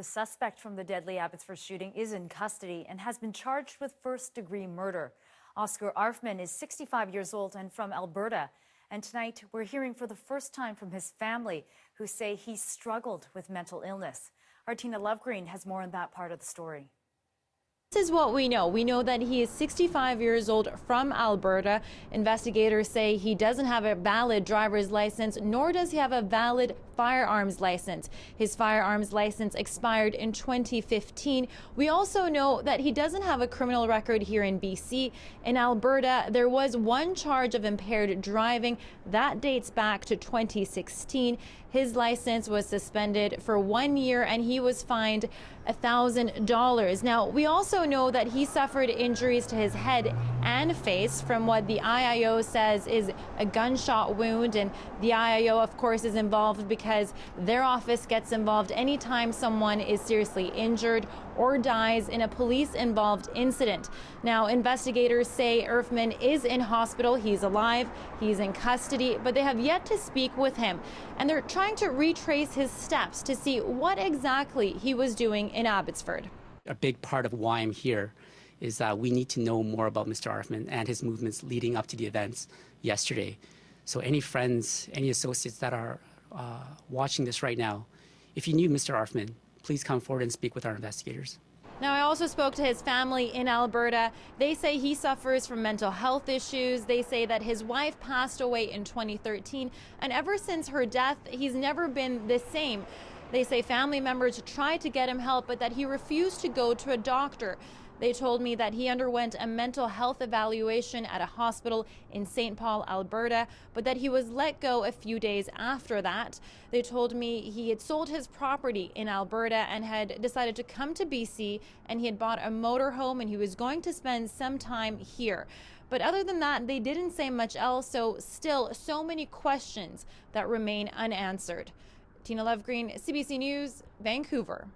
The suspect from the deadly Abbotsford shooting is in custody and has been charged with first-degree murder. Oscar Arfmann is 65 years old and from Alberta. And tonight, we're hearing for the first time from his family, who say he struggled with mental illness. Our Tina Lovegreen has more on that part of the story. This is what we know. We know that he is 65 years old from Alberta. Investigators say he doesn't have a valid driver's license, nor does he have a valid firearms license. His firearms license expired in 2015. We also know that he doesn't have a criminal record here in BC. In Alberta, there was one charge of impaired driving. That dates back to 2016. His license was suspended for 1 year and he was fined $1,000. Now, we also know that he suffered injuries to his head and face from what the IIO says is a gunshot wound. And the IIO, of course, is involved because their office gets involved anytime someone is seriously injured or dies in a police-involved incident. Now, investigators say Arfmann is in hospital. He's alive. He's in custody, but they have yet to speak with him. And they're trying to retrace his steps to see what exactly he was doing in Abbotsford. A big part of why I'm here is that we need to know more about Mr. Arfmann and his movements leading up to the events yesterday. So any friends, any associates that are watching this right now, if you knew Mr. Arfmann, please come forward and speak with our investigators. Now, I also spoke to his family in Alberta. They say he suffers from mental health issues. They say that his wife passed away in 2013, and ever since her death, he's never been the same. They say family members tried to get him help, but that he refused to go to a doctor. They told me that he underwent a mental health evaluation at a hospital in St. Paul, Alberta, but that he was let go a few days after that. They told me he had sold his property in Alberta and had decided to come to BC, and he had bought a motorhome and he was going to spend some time here. But other than that, they didn't say much else, so still so many questions that remain unanswered. Tina Lovegreen, CBC News, Vancouver.